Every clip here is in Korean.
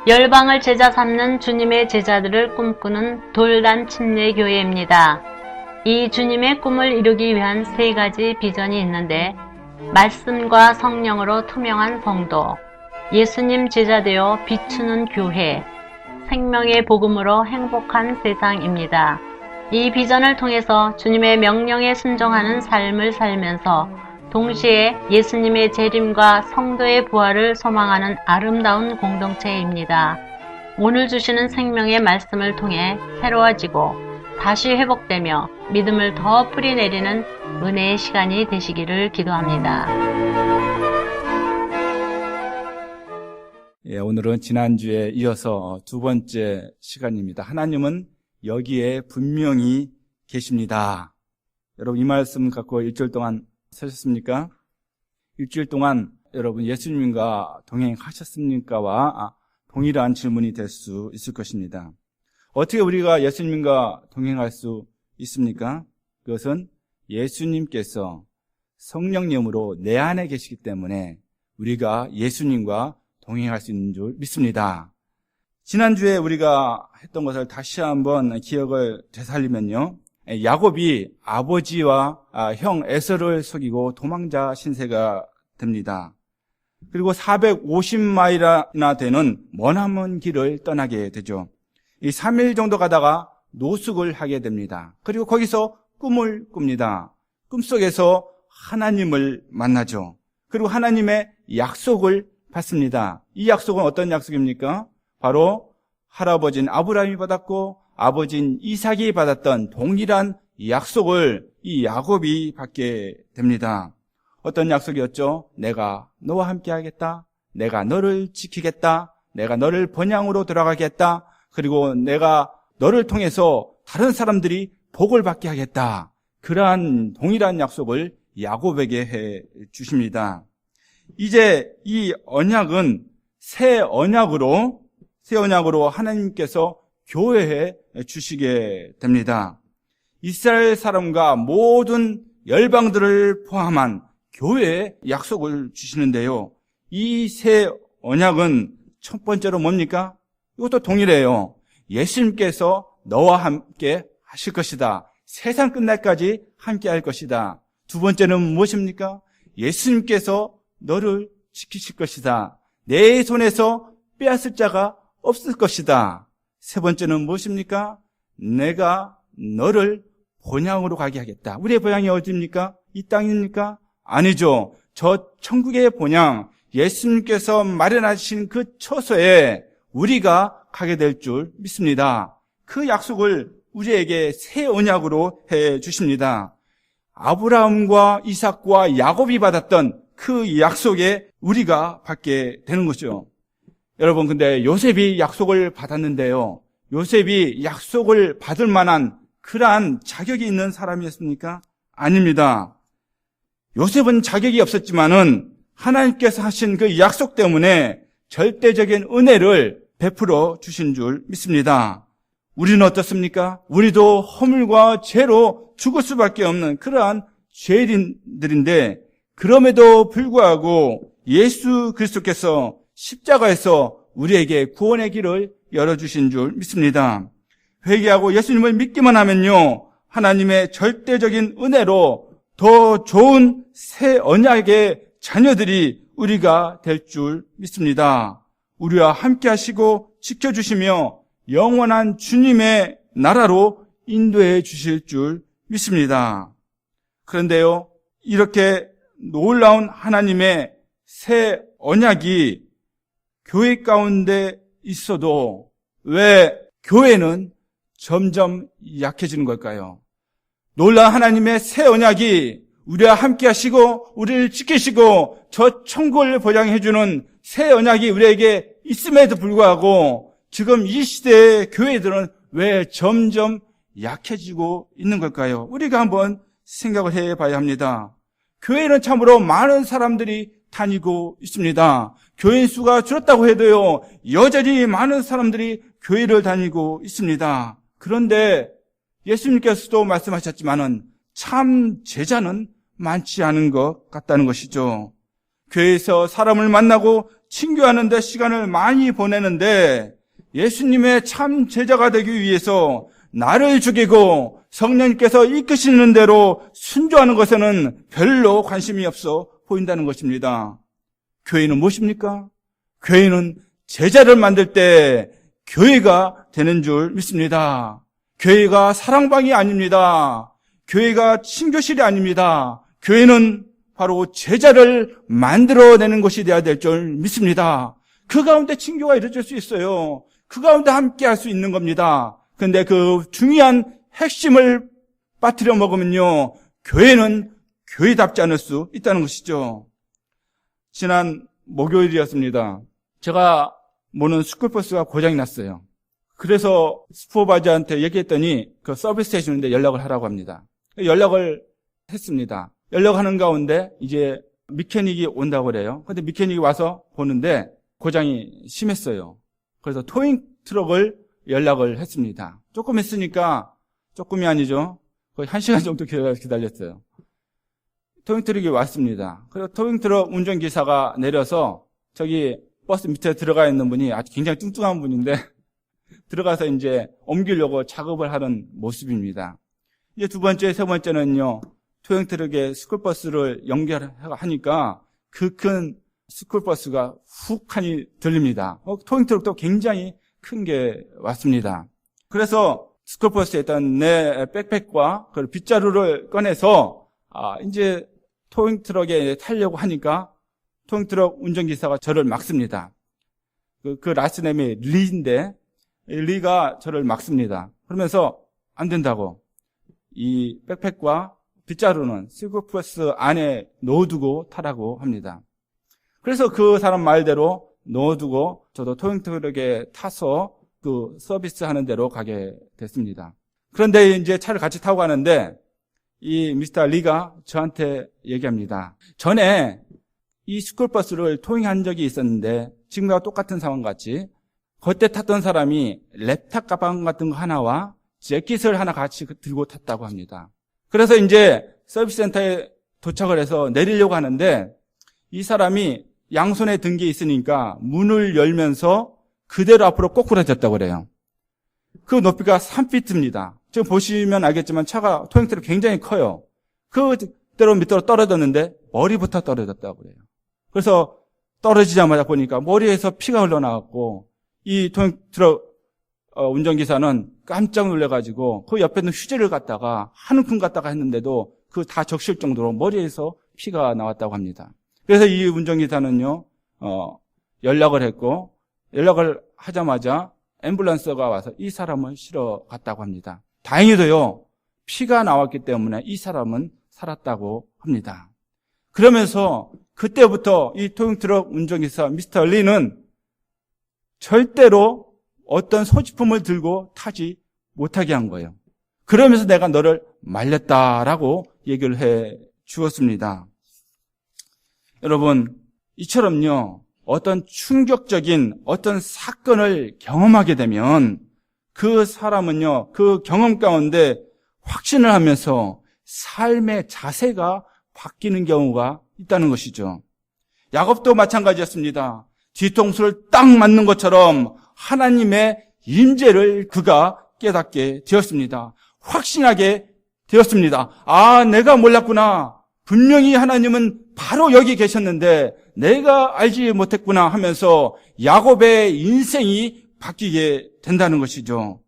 열방을 제자 삼는 주님의 제자들을 꿈꾸는 돌단 침례교회입니다. 이 주님의 꿈을 이루기 위한 세 가지 비전이 있는데, 말씀과 성령으로 투명한 성도, 예수님 제자되어 비추는 교회, 생명의 복음으로 행복한 세상입니다. 이 비전을 통해서 주님의 명령에 순종하는 삶을 살면서 동시에 예수님의 재림과 성도의 부활을 소망하는 아름다운 공동체입니다. 오늘 주시는 생명의 말씀을 통해 새로워지고 다시 회복되며 믿음을 더 뿌리내리는 은혜의 시간이 되시기를 기도합니다. 오늘은 지난주에 이어서 두 번째 시간입니다. 하나님은 여기에 분명히 계십니다. 여러분, 이 말씀 갖고 일주일 동안 사셨습니까? 일주일 동안 여러분 예수님과 동행하셨습니까와 동일한 질문이 될 수 있을 것입니다. 어떻게 우리가 예수님과 동행할 수 있습니까? 그것은 예수님께서 성령님으로 내 안에 계시기 때문에 우리가 예수님과 동행할 수 있는 줄 믿습니다. 지난주에 우리가 했던 것을 다시 한번 기억을 되살리면요, 야곱이 아버지와 형 에서를 속이고 도망자 신세가 됩니다. 그리고 450마일이나 되는 머나먼 길을 떠나게 되죠. 이 3일 정도 가다가 노숙을 하게 됩니다. 그리고 거기서 꿈을 꿉니다. 꿈속에서 하나님을 만나죠. 그리고 하나님의 약속을 받습니다. 이 약속은 어떤 약속입니까? 바로 할아버지인 아브라함이 받았고 아버지인 이삭이 받았던 동일한 약속을 이 야곱이 받게 됩니다. 어떤 약속이었죠? 내가 너와 함께 하겠다. 내가 너를 지키겠다. 내가 너를 본향으로 돌아가겠다. 그리고 내가 너를 통해서 다른 사람들이 복을 받게 하겠다. 그러한 동일한 약속을 야곱에게 해 주십니다. 이제 이 언약은 새 언약으로 하나님께서 교회에 주시게 됩니다. 이스라엘 사람과 모든 열방들을 포함한 교회에 약속을 주시는데요. 이 새 언약은 첫 번째로 뭡니까? 이것도 동일해요. 예수님께서 너와 함께 하실 것이다. 세상 끝날까지 함께 할 것이다. 두 번째는 무엇입니까? 예수님께서 너를 지키실 것이다. 내 손에서 빼앗을 자가 없을 것이다. 세 번째는 무엇입니까? 내가 너를 본향으로 가게 하겠다. 우리의 본향이 어디입니까? 이 땅입니까? 아니죠. 저 천국의 본향, 예수님께서 마련하신 그 처소에 우리가 가게 될 줄 믿습니다. 그 약속을 우리에게 새 언약으로 해 주십니다. 아브라함과 이삭과 야곱이 받았던 그 약속에 우리가 받게 되는 거죠. 여러분, 근데 요셉이 약속을 받았는데요, 요셉이 약속을 받을 만한 그러한 자격이 있는 사람이었습니까? 아닙니다. 요셉은 자격이 없었지만은 하나님께서 하신 그 약속 때문에 절대적인 은혜를 베풀어 주신 줄 믿습니다. 우리는 어떻습니까? 우리도 허물과 죄로 죽을 수밖에 없는 그러한 죄인들인데, 그럼에도 불구하고 예수 그리스도께서 십자가에서 우리에게 구원의 길을 열어주신 줄 믿습니다. 회개하고 예수님을 믿기만 하면요, 하나님의 절대적인 은혜로 더 좋은 새 언약의 자녀들이 우리가 될 줄 믿습니다. 우리와 함께 하시고 지켜주시며 영원한 주님의 나라로 인도해 주실 줄 믿습니다. 그런데요, 이렇게 놀라운 하나님의 새 언약이 교회 가운데 있어도 왜 교회는 점점 약해지는 걸까요? 놀라운 하나님의 새 언약이 우리와 함께 하시고 우리를 지키시고 저 천국을 보장해 주는 새 언약이 우리에게 있음에도 불구하고 지금 이 시대의 교회들은 왜 점점 약해지고 있는 걸까요? 우리가 한번 생각을 해봐야 합니다. 교회는 참으로 많은 사람들이 다니고 있습니다. 교인 수가 줄었다고 해도요, 여전히 많은 사람들이 교회를 다니고 있습니다. 그런데 예수님께서도 말씀하셨지만은 참 제자는 많지 않은 것 같다는 것이죠. 교회에서 사람을 만나고 친교하는데 시간을 많이 보내는데 예수님의 참 제자가 되기 위해서 나를 죽이고 성령님께서 이끄시는 대로 순종하는 것에는 별로 관심이 없어 보인다는 것입니다. 교회는 무엇입니까? 교회는 제자를 만들 때 교회가 되는 줄 믿습니다. 교회가 사랑방이 아닙니다. 교회가 친교실이 아닙니다. 교회는 바로 제자를 만들어내는 것이 되어야 될 줄 믿습니다. 그 가운데 친교가 이루어질 수 있어요. 그 가운데 함께 할 수 있는 겁니다. 그런데 그 중요한 핵심을 빠뜨려 먹으면요, 교회는 교회답지 않을 수 있다는 것이죠. 지난 목요일이었습니다. 제가 모는 스쿨버스가 고장이 났어요. 그래서 슈퍼바이저한테 얘기했더니 그 서비스 해주는데 연락을 하라고 합니다. 연락을 했습니다. 연락하는 가운데 이제 미케닉이 온다고 그래요. 근데 미케닉이 와서 보는데 고장이 심했어요. 그래서 토잉 트럭을 연락을 했습니다. 조금 했으니까 조금이 아니죠. 거의 1시간 정도 기다렸어요. 토잉 트럭이 왔습니다. 그리고 토잉 트럭 운전기사가 내려서 저기 버스 밑에 들어가 있는 분이 아주 굉장히 뚱뚱한 분인데 들어가서 이제 옮기려고 작업을 하는 모습입니다. 이제 두 번째, 세 번째는요, 토잉 트럭에 스쿨버스를 연결하니까 그 큰 스쿨버스가 훅하니 들립니다. 토잉 트럭도 굉장히 큰 게 왔습니다. 그래서 스쿨버스에 있던 내 백팩과 그 빗자루를 꺼내서 이제 토잉 트럭에 타려고 하니까 토잉 트럭 운전기사가 저를 막습니다. 그 라스트 네임이 리인데 리가 저를 막습니다. 그러면서 안 된다고, 이 백팩과 빗자루는 스쿨버스 안에 넣어두고 타라고 합니다. 그래서 그 사람 말대로 넣어두고 저도 토잉 트럭에 타서 그 서비스 하는 데로 가게 됐습니다. 그런데 이제 차를 같이 타고 가는데 이 미스터 리가 저한테 얘기합니다. 전에 이 스쿨버스를 토잉한 적이 있었는데 지금과 똑같은 상황 같이 그때 탔던 사람이 랩탑 가방 같은 거 하나와 재킷을 하나 같이 들고 탔다고 합니다. 그래서 이제 서비스 센터에 도착을 해서 내리려고 하는데 이 사람이 양손에 든 게 있으니까 문을 열면서 그대로 앞으로 꼬꾸라졌다고 그래요. 그 높이가 3피트입니다. 지금 보시면 알겠지만 차가 토잉 트럭이 굉장히 커요. 그대로 밑으로 떨어졌는데 머리부터 떨어졌다고 그래요. 그래서 떨어지자마자 보니까 머리에서 피가 흘러나왔고 이 토잉 트럭 운전기사는 깜짝 놀래가지고 그 옆에 있는 휴지를 갖다가 한 움큼 갖다가 했는데도 그 다 적실 정도로 머리에서 피가 나왔다고 합니다. 그래서 이 운전기사는요, 연락을 했고, 연락을 하자마자 앰뷸런스가 와서 이 사람을 실어 갔다고 합니다. 다행히도요, 피가 나왔기 때문에 이 사람은 살았다고 합니다. 그러면서 그때부터 이 토잉트럭 운전기사 미스터 리는 절대로 어떤 소지품을 들고 타지 못하게 한 거예요. 그러면서 내가 너를 말렸다라고 얘기를 해 주었습니다. 여러분, 이처럼요, 어떤 충격적인 어떤 사건을 경험하게 되면 그 사람은요, 그 경험 가운데 확신을 하면서 삶의 자세가 바뀌는 경우가 있다는 것이죠. 야곱도 마찬가지였습니다. 뒤통수를 딱 맞는 것처럼 하나님의 임재를 그가 깨닫게 되었습니다. 확신하게 되었습니다. 내가 몰랐구나. 분명히 하나님은 바로 여기 계셨는데 내가 알지 못했구나 하면서 야곱의 인생이 바뀌게 된다는 것이죠.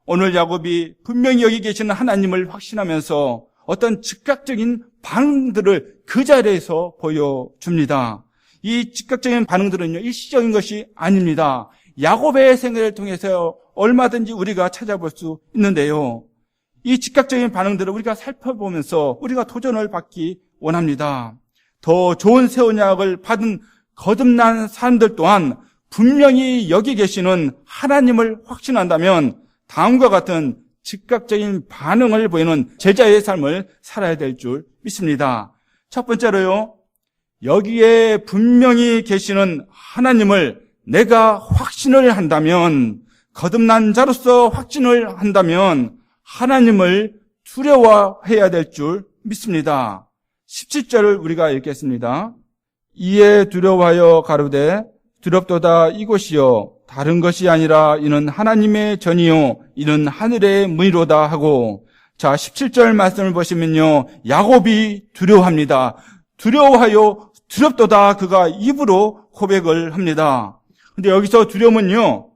오늘 야곱이 분명히 여기 계시는 하나님을 확신하면서 어떤 즉각적인 반응들을 그 자리에서 보여줍니다. 이 즉각적인 반응들은요, 일시적인 것이 아닙니다. 야곱의 생애를 통해서 얼마든지 우리가 찾아볼 수 있는데요. 이 즉각적인 반응들을 우리가 살펴보면서 우리가 도전을 받기 원합니다. 더 좋은 새 언약을 받은 거듭난 사람들 또한 분명히 여기 계시는 하나님을 확신한다면 다음과 같은 즉각적인 반응을 보이는 제자의 삶을 살아야 될 줄 믿습니다. 첫 번째로요, 여기에 분명히 계시는 하나님을 내가 확신을 한다면, 거듭난 자로서 확신을 한다면 하나님을 두려워해야 될 줄 믿습니다. 17절을 우리가 읽겠습니다. 이에 두려워하여 가로되 두렵도다 이곳이요 다른 것이 아니라 이는 하나님의 전이요 이는 하늘의 문이로다 하고, 자 17절 말씀을 보시면요, 야곱이 두려워합니다. 두려워하여 두렵도다 그가 입으로 고백을 합니다. 근데 여기서 두려움은요,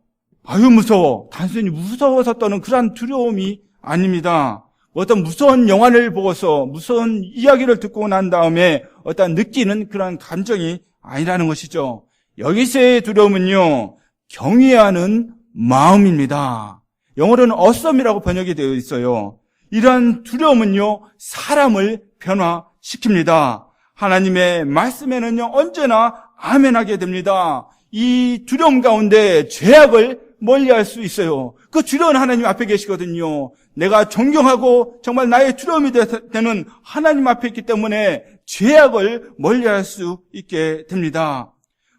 아유 무서워, 단순히 무서워서 떠는 그러한 두려움이 아닙니다. 어떤 무서운 영화를 보고서 무서운 이야기를 듣고 난 다음에 어떤 느끼는 그러한 감정이 아니라는 것이죠. 여기서의 두려움은요, 경외하는 마음입니다. 영어로는 awesome이라고 번역이 되어 있어요. 이러한 두려움은요, 사람을 변화시킵니다. 하나님의 말씀에는요, 언제나 아멘하게 됩니다. 이 두려움 가운데 죄악을 멀리할 수 있어요. 그 두려운 하나님 앞에 계시거든요. 내가 존경하고 정말 나의 두려움이 되는 하나님 앞에 있기 때문에 죄악을 멀리할 수 있게 됩니다.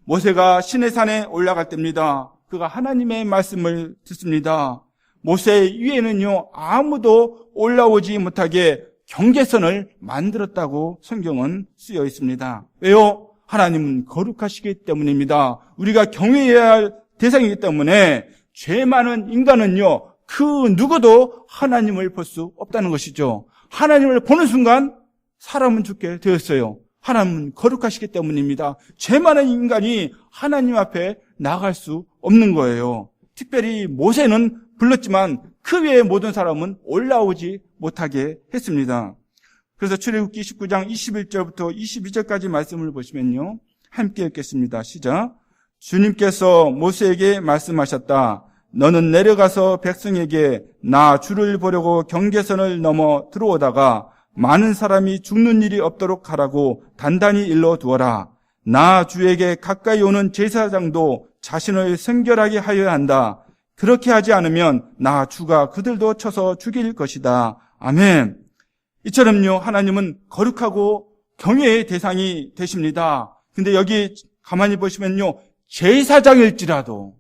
모세가 시내산에 올라갈 때입니다. 그가 하나님의 말씀을 듣습니다. 모세 위에는요, 아무도 올라오지 못하게 경계선을 만들었다고 성경은 쓰여 있습니다. 왜요? 하나님은 거룩하시기 때문입니다. 우리가 경외해야 할 대상이기 때문에 죄 많은 인간은요, 그 누구도 하나님을 볼 수 없다는 것이죠. 하나님을 보는 순간 사람은 죽게 되었어요. 하나님은 거룩하시기 때문입니다. 죄 많은 인간이 하나님 앞에 나갈 수 없는 거예요. 특별히 모세는 불렀지만 그 외의 모든 사람은 올라오지 못하게 했습니다. 그래서 출애굽기 19장 21절부터 22절까지 말씀을 보시면요, 함께 읽겠습니다. 시작. 주님께서 모세에게 말씀하셨다. 너는 내려가서 백성에게 나 주를 보려고 경계선을 넘어 들어오다가 많은 사람이 죽는 일이 없도록 하라고 단단히 일러두어라. 나 주에게 가까이 오는 제사장도 자신을 성결하게 하여야 한다. 그렇게 하지 않으면 나 주가 그들도 쳐서 죽일 것이다. 아멘. 이처럼요, 하나님은 거룩하고 경외의 대상이 되십니다. 근데 여기 가만히 보시면요, 제사장일지라도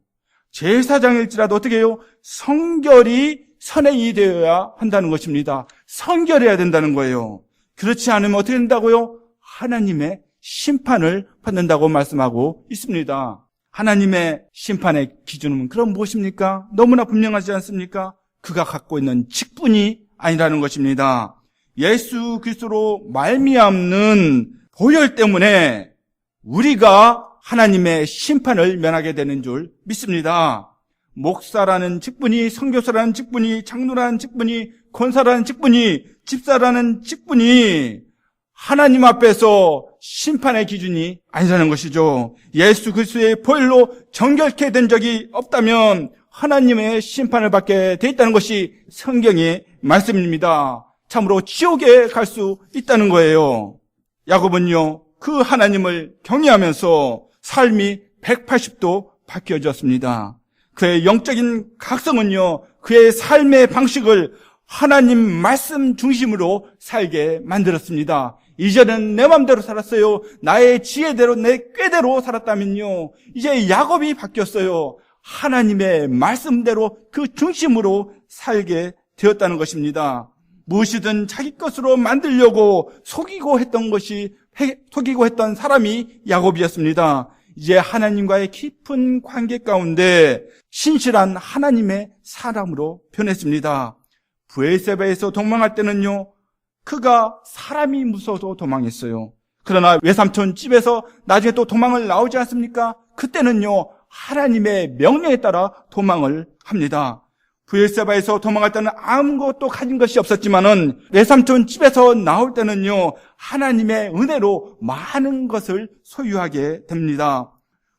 어떻게 해요? 성결이 선행이 되어야 한다는 것입니다. 성결해야 된다는 거예요. 그렇지 않으면 어떻게 된다고요? 하나님의 심판을 받는다고 말씀하고 있습니다. 하나님의 심판의 기준은 그럼 무엇입니까? 너무나 분명하지 않습니까? 그가 갖고 있는 직분이 아니라는 것입니다. 예수 그리스도로 말미암는 보혈 때문에 우리가 하나님의 심판을 면하게 되는 줄 믿습니다. 목사라는 직분이, 선교사라는 직분이, 장로라는 직분이, 권사라는 직분이, 집사라는 직분이 하나님 앞에서 심판의 기준이 아니라는 것이죠. 예수 그리스도의 보혈로 정결케 된 적이 없다면 하나님의 심판을 받게 돼 있다는 것이 성경의 말씀입니다. 참으로 지옥에 갈 수 있다는 거예요. 야곱은요, 그 하나님을 경외하면서 삶이 180도 바뀌어졌습니다. 그의 영적인 각성은요, 그의 삶의 방식을 하나님 말씀 중심으로 살게 만들었습니다. 이전엔 내 마음대로 살았어요. 나의 지혜대로, 내 꾀대로 살았다면요, 이제 야곱이 바뀌었어요. 하나님의 말씀대로 그 중심으로 살게 되었다는 것입니다. 무엇이든 자기 것으로 만들려고 속이고 했던 사람이 야곱이었습니다. 이제 하나님과의 깊은 관계 가운데 신실한 하나님의 사람으로 변했습니다. 브엘세바에서 도망할 때는요, 그가 사람이 무서워서 도망했어요. 그러나 외삼촌 집에서 나중에 또 도망을 나오지 않습니까? 그때는요, 하나님의 명령에 따라 도망을 합니다. 브엘세바에서 도망갈 때는 아무것도 가진 것이 없었지만은 외삼촌 집에서 나올 때는요, 하나님의 은혜로 많은 것을 소유하게 됩니다.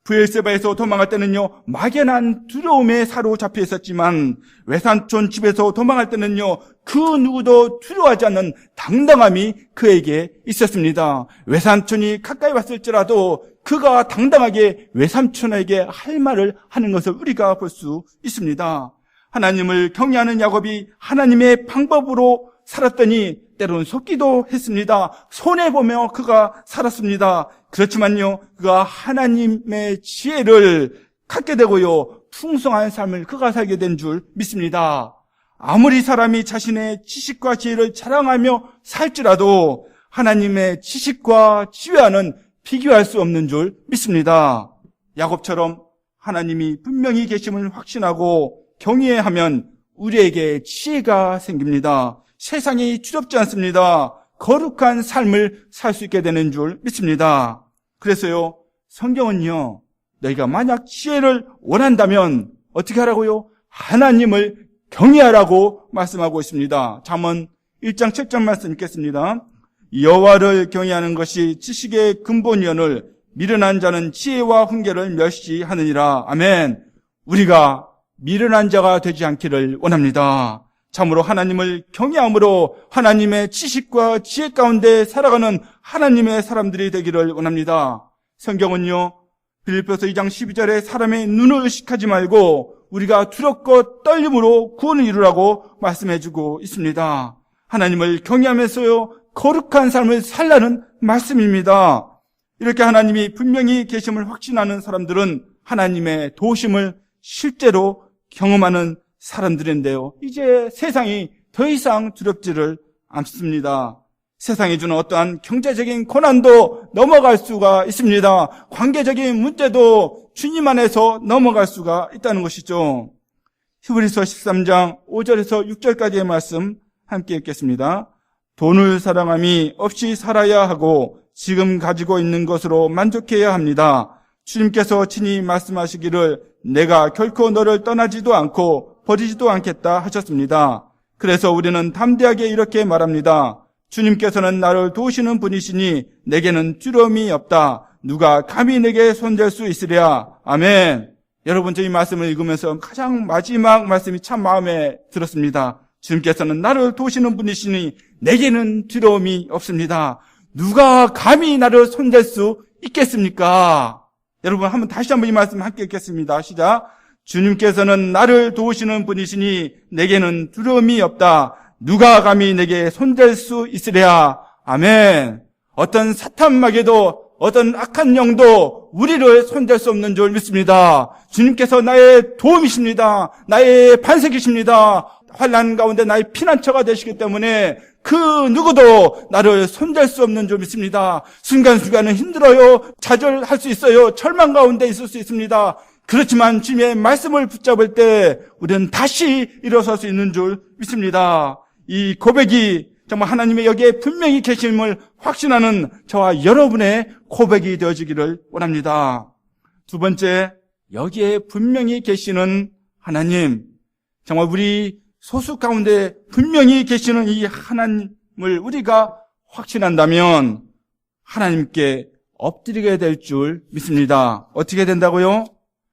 브엘세바에서 도망갈 때는요, 막연한 두려움에 사로잡혀 있었지만 외삼촌 집에서 도망갈 때는요, 그 누구도 두려워하지 않는 당당함이 그에게 있었습니다. 외삼촌이 가까이 왔을지라도 그가 당당하게 외삼촌에게 할 말을 하는 것을 우리가 볼 수 있습니다. 하나님을 경외하는 야곱이 하나님의 방법으로 살았더니 때로는 속기도 했습니다. 손해보며 그가 살았습니다. 그렇지만요, 그가 하나님의 지혜를 갖게 되고요, 풍성한 삶을 그가 살게 된 줄 믿습니다. 아무리 사람이 자신의 지식과 지혜를 자랑하며 살지라도 하나님의 지식과 지혜와는 비교할 수 없는 줄 믿습니다. 야곱처럼 하나님이 분명히 계심을 확신하고 경외하면 우리에게 지혜가 생깁니다. 세상이 두렵지 않습니다. 거룩한 삶을 살 수 있게 되는 줄 믿습니다. 그래서요, 성경은요, 너희가 만약 지혜를 원한다면 어떻게 하라고요? 하나님을 경외하라고 말씀하고 있습니다. 잠언 1장 7절 말씀 읽겠습니다. 여호와를 경외하는 것이 지식의 근본이오늘 미련한 자는 지혜와 훈계를 멸시하느니라. 아멘. 우리가 미련한 자가 되지 않기를 원합니다. 참으로 하나님을 경외함으로 하나님의 지식과 지혜 가운데 살아가는 하나님의 사람들이 되기를 원합니다. 성경은요, 빌립보서 2장 12절에 사람의 눈을 의식하지 말고 우리가 두렵고 떨림으로 구원을 이루라고 말씀해주고 있습니다. 하나님을 경외하면서요, 거룩한 삶을 살라는 말씀입니다. 이렇게 하나님이 분명히 계심을 확신하는 사람들은 하나님의 도우심을 실제로 경험하는 사람들인데요, 이제 세상이 더 이상 두렵지를 않습니다. 세상이 주는 어떠한 경제적인 고난도 넘어갈 수가 있습니다. 관계적인 문제도 주님 안에서 넘어갈 수가 있다는 것이죠. 히브리서 13장 5절에서 6절까지의 말씀 함께 읽겠습니다. 돈을 사랑함이 없이 살아야 하고 지금 가지고 있는 것으로 만족해야 합니다. 주님께서 친히 말씀하시기를 내가 결코 너를 떠나지도 않고 버리지도 않겠다 하셨습니다. 그래서 우리는 담대하게 이렇게 말합니다. 주님께서는 나를 도우시는 분이시니 내게는 두려움이 없다. 누가 감히 내게 손댈 수 있으랴. 아멘. 여러분, 저희 말씀을 읽으면서 가장 마지막 말씀이 참 마음에 들었습니다. 주님께서는 나를 도우시는 분이시니 내게는 두려움이 없습니다. 누가 감히 나를 손댈 수 있겠습니까? 여러분, 다시 한번 이 말씀 함께 읽겠습니다. 시작. 주님께서는 나를 도우시는 분이시니 내게는 두려움이 없다. 누가 감히 내게 손댈 수 있으랴. 아멘. 어떤 사탄마귀도 어떤 악한 영도 우리를 손댈 수 없는 줄 믿습니다. 주님께서 나의 도움이십니다. 나의 반석이십니다. 환난 가운데 나의 피난처가 되시기 때문에 그 누구도 나를 손댈 수 없는 줄 믿습니다. 순간순간은 힘들어요. 좌절할 수 있어요. 절망 가운데 있을 수 있습니다. 그렇지만 주님의 말씀을 붙잡을 때 우리는 다시 일어설 수 있는 줄 믿습니다. 이 고백이 정말 하나님의 여기에 분명히 계심을 확신하는 저와 여러분의 고백이 되어지기를 원합니다. 두 번째, 여기에 분명히 계시는 하나님, 정말 우리 소수 가운데 분명히 계시는 이 하나님을 우리가 확신한다면 하나님께 엎드리게 될 줄 믿습니다. 어떻게 된다고요?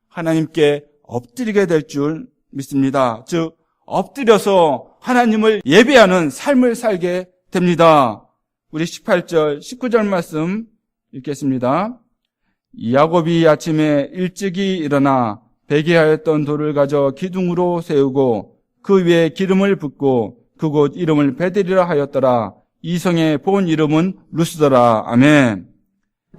하나님께 엎드리게 될 줄 믿습니다. 즉, 엎드려서 하나님을 예배하는 삶을 살게 됩니다. 우리 18절, 19절 말씀 읽겠습니다. 야곱이 아침에 일찍이 일어나 배기하였던 돌을 가져 기둥으로 세우고 그 위에 기름을 붓고 그곳 이름을 베델이라 하였더라. 이 성의 본 이름은 루스더라. 아멘.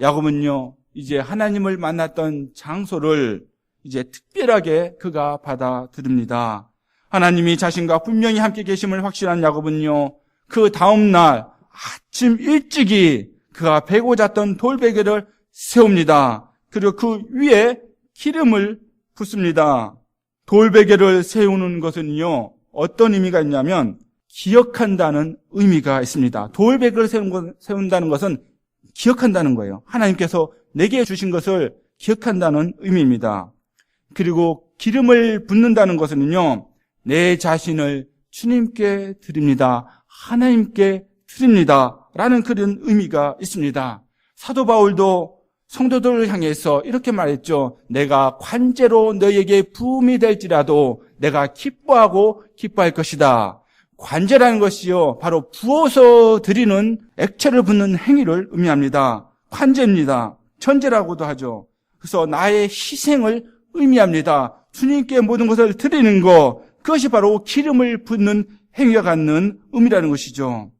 야곱은요, 이제 하나님을 만났던 장소를 이제 특별하게 그가 받아들입니다. 하나님이 자신과 분명히 함께 계심을 확신한 야곱은요, 그 다음날 아침 일찍이 그가 베고 잤던 돌베개를 세웁니다. 그리고 그 위에 기름을 붓습니다. 돌베개를 세우는 것은요, 어떤 의미가 있냐면 기억한다는 의미가 있습니다. 돌베개를 세운다는 것은 기억한다는 거예요. 하나님께서 내게 주신 것을 기억한다는 의미입니다. 그리고 기름을 붓는다는 것은요, 내 자신을 주님께 드립니다. 하나님께 드립니다. 라는 그런 의미가 있습니다. 사도 바울도 성도들을 향해서 이렇게 말했죠. 내가 관제로 너희에게 부음이 될지라도 내가 기뻐하고 기뻐할 것이다. 관제라는 것이요, 바로 부어서 드리는 액체를 붓는 행위를 의미합니다. 관제입니다. 전제라고도 하죠. 그래서 나의 희생을 의미합니다. 주님께 모든 것을 드리는 것, 그것이 바로 기름을 붓는 행위가 갖는 의미라는 것이죠.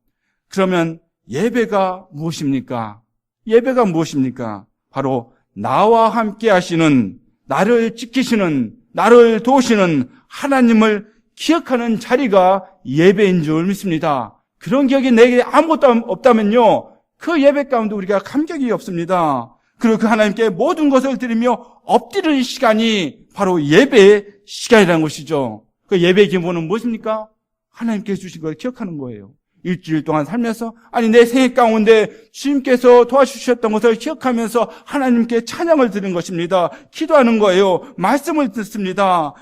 그러면 예배가 무엇입니까? 예배가 무엇입니까? 바로 나와 함께 하시는, 나를 지키시는, 나를 도우시는 하나님을 기억하는 자리가 예배인 줄 믿습니다. 그런 기억이 내게 아무것도 없다면요, 그 예배 가운데 우리가 감격이 없습니다. 그리고 그 하나님께 모든 것을 드리며 엎드리는 시간이 바로 예배의 시간이라는 것이죠. 그 예배의 기본은 무엇입니까? 하나님께 주신 걸 기억하는 거예요. 일주일 동안 살면서 내 생애 가운데 주님께서 도와주셨던 것을 기억하면서 하나님께 찬양을 드리는 것입니다. 기도하는 거예요. 말씀을 듣습니다.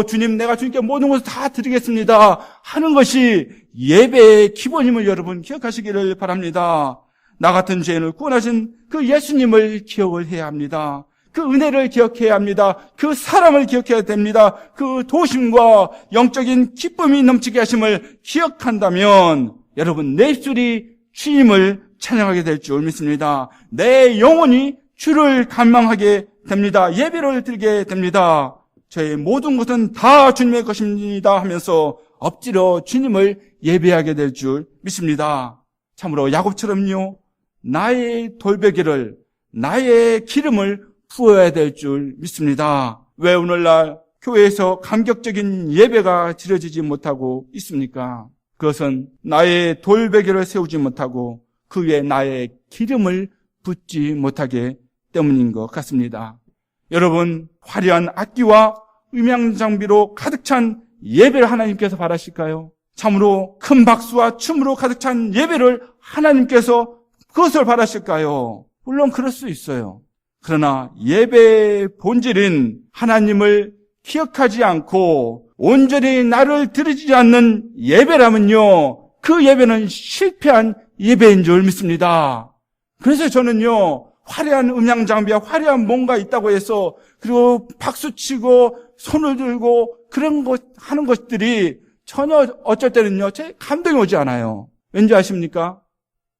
주님, 내가 주님께 모든 것을 다 드리겠습니다 하는 것이 예배의 기본임을 여러분 기억하시기를 바랍니다. 나 같은 죄인을 구원하신 그 예수님을 기억을 해야 합니다. 그 은혜를 기억해야 합니다. 그 사랑을 기억해야 됩니다. 그 도심과 영적인 기쁨이 넘치게 하심을 기억한다면 여러분 내 입술이 주님을 찬양하게 될 줄 믿습니다. 내 영혼이 주를 갈망하게 됩니다. 예배를 드리게 됩니다. 저의 모든 것은 다 주님의 것입니다 하면서 엎드려 주님을 예배하게 될 줄 믿습니다. 참으로 야곱처럼요, 나의 돌베개를, 나의 기름을 부어야 될 줄 믿습니다. 왜 오늘날 교회에서 감격적인 예배가 드려지지 못하고 있습니까? 그것은 나의 돌베개를 세우지 못하고 그 위에 나의 기름을 붓지 못하게 때문인 것 같습니다. 여러분, 화려한 악기와 음향장비로 가득 찬 예배를 하나님께서 바라실까요? 참으로 큰 박수와 춤으로 가득 찬 예배를 하나님께서 그것을 바라실까요? 물론 그럴 수 있어요. 그러나 예배의 본질인 하나님을 기억하지 않고 온전히 나를 드리지 않는 예배라면요, 그 예배는 실패한 예배인 줄 믿습니다. 그래서 저는요, 화려한 음향 장비와 화려한 뭔가 있다고 해서 그리고 박수치고 손을 들고 그런 것 하는 것들이 전혀 어쩔 때는요, 제 감동이 오지 않아요. 왠지 아십니까?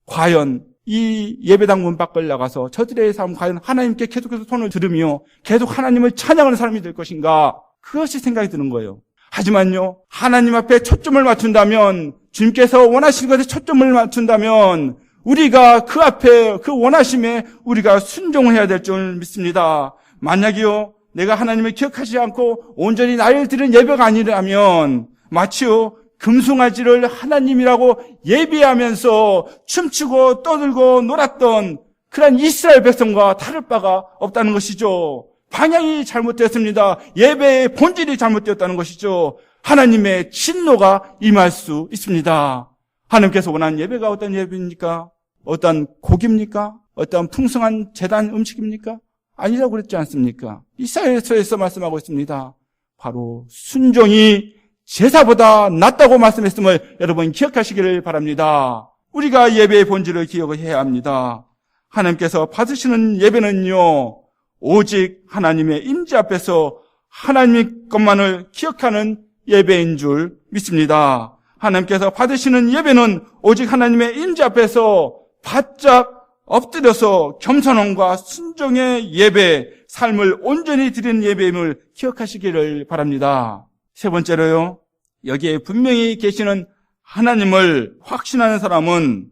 과연 이 예배당 문 밖을 나가서 저들의 삶 과연 하나님께 계속해서 손을 들으며 계속 하나님을 찬양하는 사람이 될 것인가? 그것이 생각이 드는 거예요. 하지만요, 하나님 앞에 초점을 맞춘다면, 주님께서 원하시는 것에 초점을 맞춘다면 우리가 그 앞에 그 원하심에 우리가 순종해야 될 줄 믿습니다. 만약이요, 내가 하나님을 기억하지 않고 온전히 나를 드리는 예배가 아니라면 마치요, 금송아지를 하나님이라고 예배하면서 춤추고 떠들고 놀았던 그런 이스라엘 백성과 다를 바가 없다는 것이죠. 방향이 잘못되었습니다. 예배의 본질이 잘못되었다는 것이죠. 하나님의 진노가 임할 수 있습니다. 하나님께서 원하는 예배가 어떤 예배입니까? 어떤 곡입니까? 어떤 풍성한 제단 음식입니까? 아니라고 그랬지 않습니까? 이사야서에서 말씀하고 있습니다. 바로 순종이 제사보다 낫다고 말씀했음을 여러분 기억하시기를 바랍니다. 우리가 예배의 본질을 기억을 해야 합니다. 하나님께서 받으시는 예배는요, 오직 하나님의 임재 앞에서 하나님 것만을 기억하는 예배인 줄 믿습니다. 하나님께서 받으시는 예배는 오직 하나님의 임재 앞에서 바짝 엎드려서 겸손함과 순종의 예배, 삶을 온전히 드리는 예배임을 기억하시기를 바랍니다. 세 번째로요, 여기에 분명히 계시는 하나님을 확신하는 사람은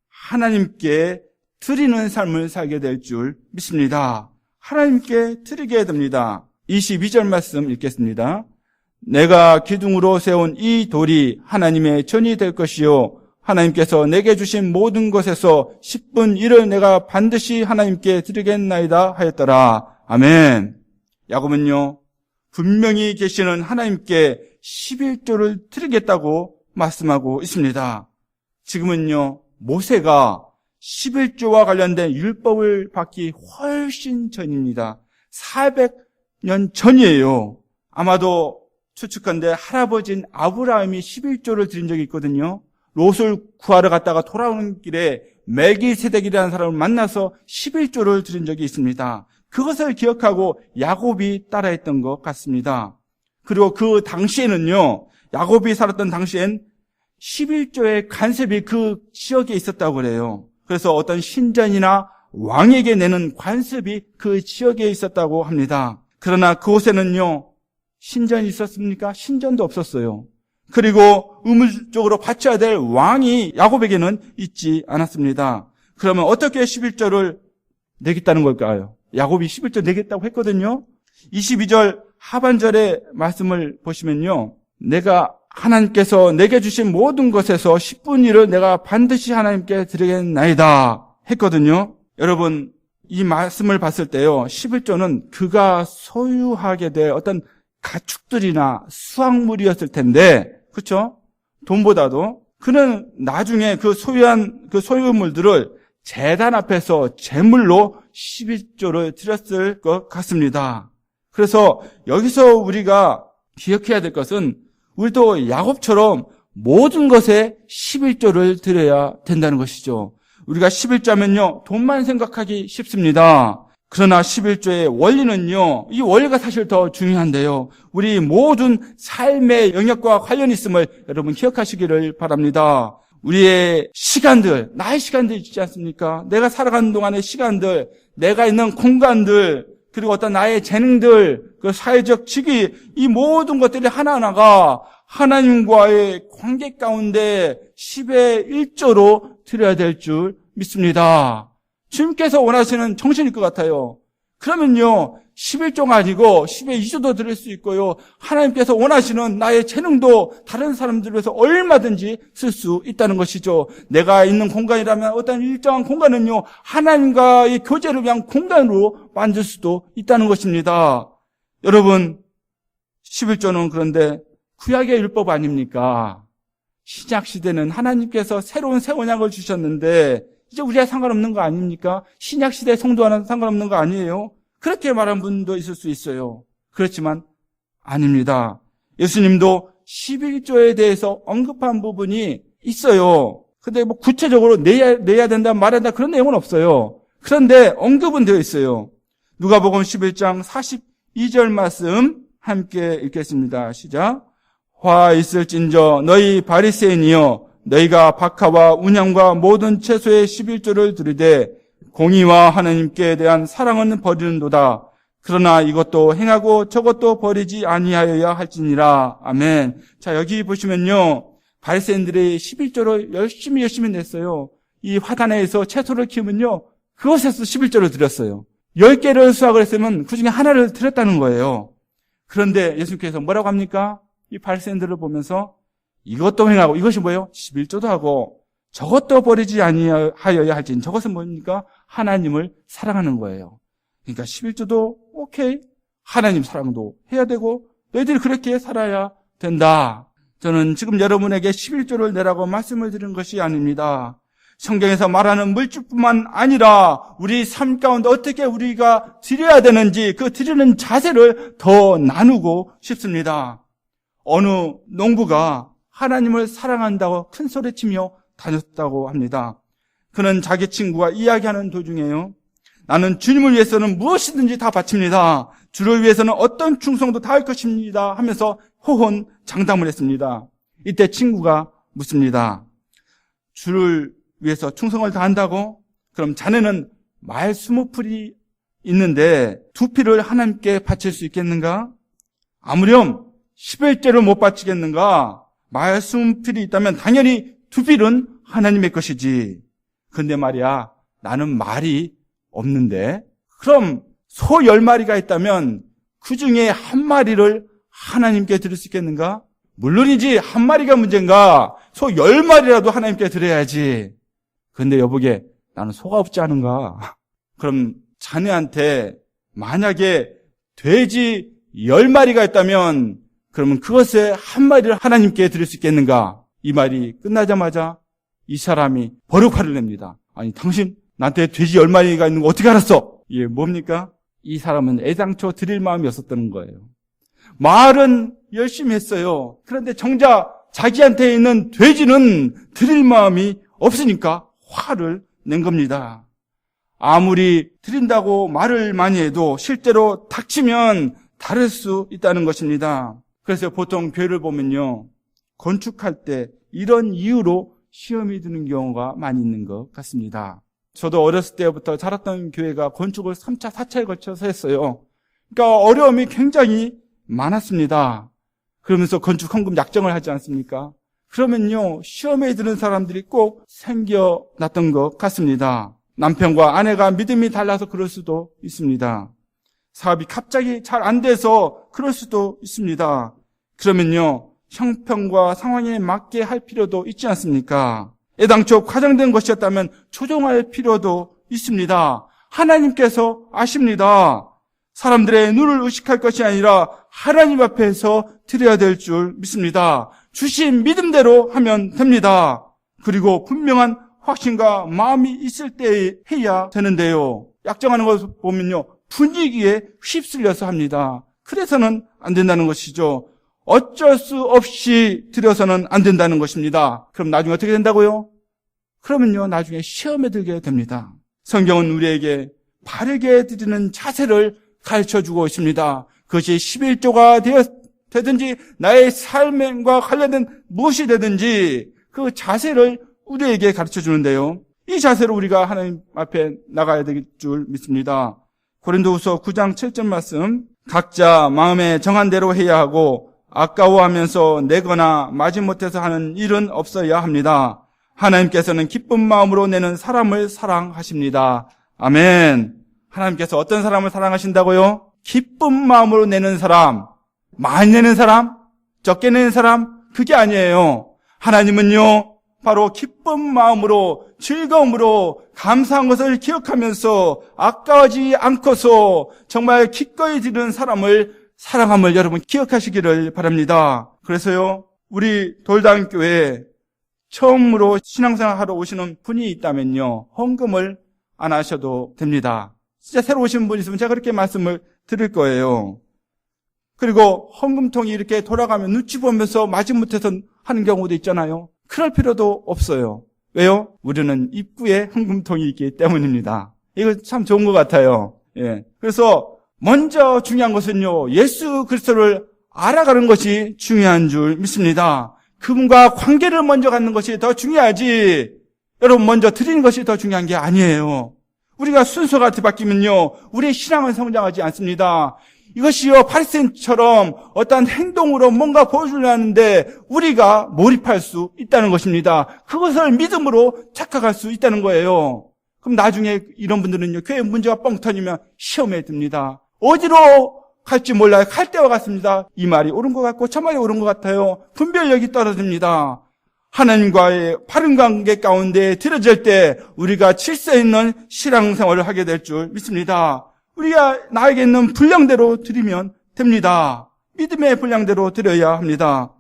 하나님께 드리는 삶을 살게 될 줄 믿습니다. 하나님께 드리게 됩니다. 22절 말씀 읽겠습니다. 내가 기둥으로 세운 이 돌이 하나님의 전이 될 것이요, 하나님께서 내게 주신 모든 것에서 10분 1을 내가 반드시 하나님께 드리겠나이다 하였더라. 아멘. 야곱은요, 분명히 계시는 하나님께 11조를 드리겠다고 말씀하고 있습니다. 지금은요, 모세가 11조와 관련된 율법을 받기 훨씬 전입니다. 400년 전이에요. 아마도 추측컨대 할아버지인 아브라함이 11조를 드린 적이 있거든요. 롯을 구하러 갔다가 돌아오는 길에 멜기세덱이라는 사람을 만나서 11조를 드린 적이 있습니다. 그것을 기억하고 야곱이 따라했던 것 같습니다. 그리고 그 당시에는요, 야곱이 살았던 당시엔 11조의 관습이 그 지역에 있었다고 그래요. 그래서 어떤 신전이나 왕에게 내는 관습이 그 지역에 있었다고 합니다. 그러나 그곳에는요, 신전이 있었습니까? 신전도 없었어요. 그리고 의무적으로 바쳐야 될 왕이 야곱에게는 있지 않았습니다. 그러면 어떻게 11조를 내겠다는 걸까요? 야곱이 11조 내겠다고 했거든요. 22절 하반절의 말씀을 보시면요, 내가 하나님께서 내게 주신 모든 것에서 10분 1을 내가 반드시 하나님께 드리겠나이다 했거든요. 여러분, 이 말씀을 봤을 때요, 11조는 그가 소유하게 될 어떤 가축들이나 수확물이었을 텐데, 그렇죠? 돈보다도 그는 나중에 그 소유한 그 소유물들을 제단 앞에서 제물로 11조를 드렸을 것 같습니다. 그래서 여기서 우리가 기억해야 될 것은 우리도 야곱처럼 모든 것에 11조를 드려야 된다는 것이죠. 우리가 11조면요, 돈만 생각하기 쉽습니다. 그러나 11조의 원리는요, 이 원리가 사실 더 중요한데요. 우리 모든 삶의 영역과 관련이 있음을 여러분 기억하시기를 바랍니다. 우리의 시간들, 나의 시간들 있지 않습니까? 내가 살아가는 동안의 시간들, 내가 있는 공간들, 그리고 어떤 나의 재능들, 그 사회적 직위, 이 모든 것들이 하나하나가 하나님과의 관계 가운데 10의 1조로 드려야 될 줄 믿습니다. 주님께서 원하시는 정신일 것 같아요. 그러면요, 11조가 아니고 10의 2조도 드릴 수 있고요, 하나님께서 원하시는 나의 재능도 다른 사람들을 위해서 얼마든지 쓸 수 있다는 것이죠. 내가 있는 공간이라면 어떤 일정한 공간은요, 하나님과의 교제를 위한 공간으로 만들 수도 있다는 것입니다. 여러분, 11조는 그런데 구약의 율법 아닙니까? 신약시대는 하나님께서 새로운 새 언약을 주셨는데 이제 우리와 상관없는 거 아닙니까? 신약시대 성도와는 상관없는 거 아니에요? 그렇게 말한 분도 있을 수 있어요. 그렇지만 아닙니다. 예수님도 11조에 대해서 언급한 부분이 있어요. 근데 뭐 구체적으로 내야 된다, 말해야 된다 그런 내용은 없어요. 그런데 언급은 되어 있어요. 누가복음 11장 42절 말씀 함께 읽겠습니다. 시작. 화 있을진저 너희 바리새인이여, 너희가 박하와 운향과 모든 채소의 11조를 드리되 공의와 하나님께 대한 사랑은 버리는도다. 그러나 이것도 행하고 저것도 버리지 아니하여야 할지니라. 아멘. 자, 여기 보시면요, 바리새인들이 11조를 열심히 냈어요. 이 화단에서 채소를 키우면요, 그것에서 11조를 드렸어요. 10개를 수확을 했으면 그 중에 하나를 드렸다는 거예요. 그런데 예수님께서 뭐라고 합니까? 이 바리새인들을 보면서 이것도 행하고, 이것이 뭐예요? 11조도 하고 저것도 버리지 아니하여야 할지니. 저것은 뭡니까? 하나님을 사랑하는 거예요. 그러니까 11조도 오케이, 하나님 사랑도 해야 되고 너희들이 그렇게 살아야 된다. 저는 지금 여러분에게 11조를 내라고 말씀을 드린 것이 아닙니다. 성경에서 말하는 물질뿐만 아니라 우리 삶 가운데 어떻게 우리가 드려야 되는지 그 드리는 자세를 더 나누고 싶습니다. 어느 농부가 하나님을 사랑한다고 큰 소리치며 다녔다고 합니다. 그는 자기 친구가 이야기하는 도중에요, 나는 주님을 위해서는 무엇이든지 다 바칩니다. 주를 위해서는 어떤 충성도 다 할 것입니다 하면서 호언장담을 했습니다. 이때 친구가 묻습니다. 주를 위해서 충성을 다한다고? 그럼 자네는 말 20풀이 있는데 2필을 하나님께 바칠 수 있겠는가? 아무렴 11조를 못 바치겠는가? 말 20필이 있다면 당연히 2필은 하나님의 것이지. 근데 말이야, 나는 말이 없는데, 그럼 소 10마리가 있다면 그 중에 1마리를 하나님께 드릴 수 있겠는가? 물론이지, 1마리가 문제인가? 소 10마리라도 하나님께 드려야지. 근데 여보게, 나는 소가 없지 않은가? 그럼 자네한테 만약에 돼지 10마리가 있다면 그러면 그것에 1마리를 하나님께 드릴 수 있겠는가? 이 말이 끝나자마자 이 사람이 버럭 화를 냅니다. 아니, 당신 나한테 돼지 10마리가 있는 거 어떻게 알았어? 이게 뭡니까? 이 사람은 애당초 드릴 마음이 없었다는 거예요. 말은 열심히 했어요. 그런데 정작 자기한테 있는 돼지는 드릴 마음이 없으니까 화를 낸 겁니다. 아무리 드린다고 말을 많이 해도 실제로 닥치면 다를 수 있다는 것입니다. 그래서 보통 교회를 보면요, 건축할 때 이런 이유로 시험이 드는 경우가 많이 있는 것 같습니다. 저도 어렸을 때부터 자랐던 교회가 건축을 3차, 4차에 걸쳐서 했어요. 그러니까 어려움이 굉장히 많았습니다. 그러면서 건축 헌금 약정을 하지 않습니까? 그러면요, 시험에 드는 사람들이 꼭 생겨났던 것 같습니다. 남편과 아내가 믿음이 달라서 그럴 수도 있습니다. 사업이 갑자기 잘 안 돼서 그럴 수도 있습니다. 그러면요, 형편과 상황에 맞게 할 필요도 있지 않습니까? 애당초 과장된 것이었다면 조정할 필요도 있습니다. 하나님께서 아십니다. 사람들의 눈을 의식할 것이 아니라 하나님 앞에서 드려야 될 줄 믿습니다. 주신 믿음대로 하면 됩니다. 그리고 분명한 확신과 마음이 있을 때 해야 되는데요. 약정하는 것을 보면요, 분위기에 휩쓸려서 합니다. 그래서는 안 된다는 것이죠. 어쩔 수 없이 드려서는 안 된다는 것입니다. 그럼 나중에 어떻게 된다고요? 그러면요, 나중에 시험에 들게 됩니다. 성경은 우리에게 바르게 드리는 자세를 가르쳐주고 있습니다. 그것이 11조가 되든지 나의 삶과 관련된 무엇이 되든지 그 자세를 우리에게 가르쳐주는데요. 이 자세로 우리가 하나님 앞에 나가야 될 줄 믿습니다. 고린도후서 9장 7절 말씀, 각자 마음에 정한 대로 해야 하고 아까워하면서 내거나 마지못해서 하는 일은 없어야 합니다. 하나님께서는 기쁜 마음으로 내는 사람을 사랑하십니다. 아멘. 하나님께서 어떤 사람을 사랑하신다고요? 기쁜 마음으로 내는 사람, 많이 내는 사람, 적게 내는 사람, 그게 아니에요. 하나님은요, 바로 기쁜 마음으로, 즐거움으로, 감사한 것을 기억하면서 아까워하지 않고서 정말 기꺼이 드리는 사람을 사랑함을 여러분 기억하시기를 바랍니다. 그래서요, 우리 돌담교회에 처음으로 신앙생활 하러 오시는 분이 있다면요, 헌금을 안 하셔도 됩니다. 진짜 새로 오신 분 있으면 제가 그렇게 말씀을 드릴 거예요. 그리고 헌금통이 이렇게 돌아가면 눈치 보면서 마지못해서 하는 경우도 있잖아요. 그럴 필요도 없어요. 왜요? 우리는 입구에 헌금통이 있기 때문입니다. 이거 참 좋은 것 같아요. 예. 그래서 먼저 중요한 것은요, 예수 그리스도를 알아가는 것이 중요한 줄 믿습니다. 그분과 관계를 먼저 갖는 것이 더 중요하지, 여러분 먼저 드리는 것이 더 중요한 게 아니에요. 우리가 순서가 뒤바뀌면요, 우리의 신앙은 성장하지 않습니다. 이것이요, 바리새인처럼 어떠한 행동으로 뭔가 보여주려 하는데 우리가 몰입할 수 있다는 것입니다. 그것을 믿음으로 착각할 수 있다는 거예요. 그럼 나중에 이런 분들은요, 교회 문제가 뻥 터지면 시험에 듭니다. 어디로 갈지 몰라요. 갈 때와 같습니다. 이 말이 옳은 것 같고 저 말이 옳은 것 같아요. 분별력이 떨어집니다. 하나님과의 바른 관계 가운데 들어질 때 우리가 질서 있는 신앙생활을 하게 될 줄 믿습니다. 우리가 나에게 있는 분량대로 드리면 됩니다. 믿음의 분량대로 드려야 합니다.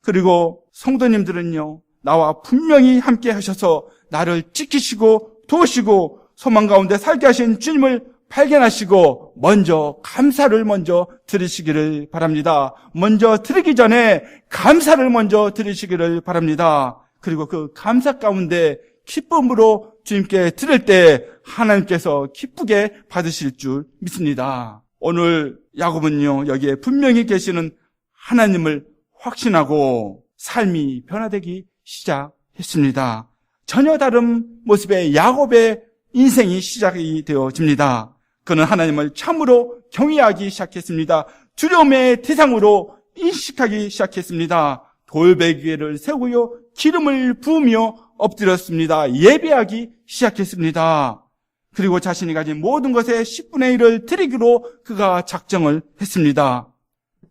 그리고 성도님들은요, 나와 분명히 함께 하셔서 나를 지키시고 도우시고 소망 가운데 살게 하신 주님을 발견하시고 먼저 감사를 먼저 드리시기를 바랍니다. 먼저 드리기 전에 감사를 먼저 드리시기를 바랍니다. 그리고 그 감사 가운데 기쁨으로 주님께 드릴 때 하나님께서 기쁘게 받으실 줄 믿습니다. 오늘 야곱은요, 여기에 분명히 계시는 하나님을 확신하고 삶이 변화되기 시작했습니다. 전혀 다른 모습의 야곱의 인생이 시작이 되어집니다. 그는 하나님을 참으로 경외하기 시작했습니다. 두려움의 대상으로 인식하기 시작했습니다. 돌베개를 세우며 기름을 부으며 엎드렸습니다. 예배하기 시작했습니다. 그리고 자신이 가진 모든 것의 10분의 1을 드리기로 그가 작정을 했습니다.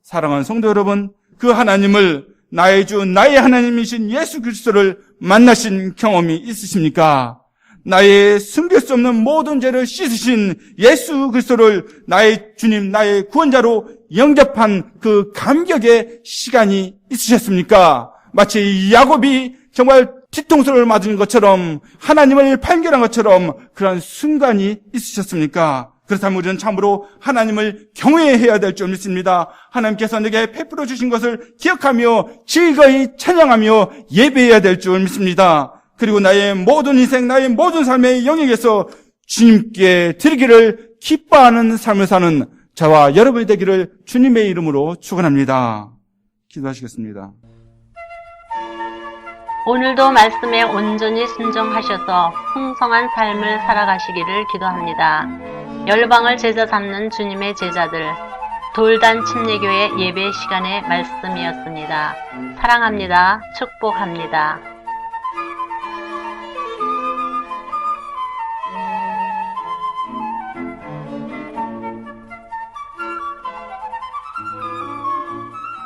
사랑하는 성도 여러분, 그 하나님을 나의 주, 나의 하나님이신 예수 그리스도를 만나신 경험이 있으십니까? 나의 숨길 수 없는 모든 죄를 씻으신 예수 그리스도를 나의 주님, 나의 구원자로 영접한 그 감격의 시간이 있으셨습니까? 마치 야곱이 정말 뒤통수를 맞은 것처럼, 하나님을 발견한 것처럼 그런 순간이 있으셨습니까? 그렇다면 우리는 참으로 하나님을 경외해야 될 줄 믿습니다. 하나님께서 내게 베풀어 주신 것을 기억하며 즐거이 찬양하며 예배해야 될 줄 믿습니다. 그리고 나의 모든 인생, 나의 모든 삶의 영역에서 주님께 드리기를 기뻐하는 삶을 사는 저와 여러분이 되기를 주님의 이름으로 축원합니다. 기도하시겠습니다. 오늘도 말씀에 온전히 순종하셔서 풍성한 삶을 살아가시기를 기도합니다. 열방을 제자 삼는 주님의 제자들, 돌단 침례교회 예배 시간의 말씀이었습니다. 사랑합니다. 축복합니다.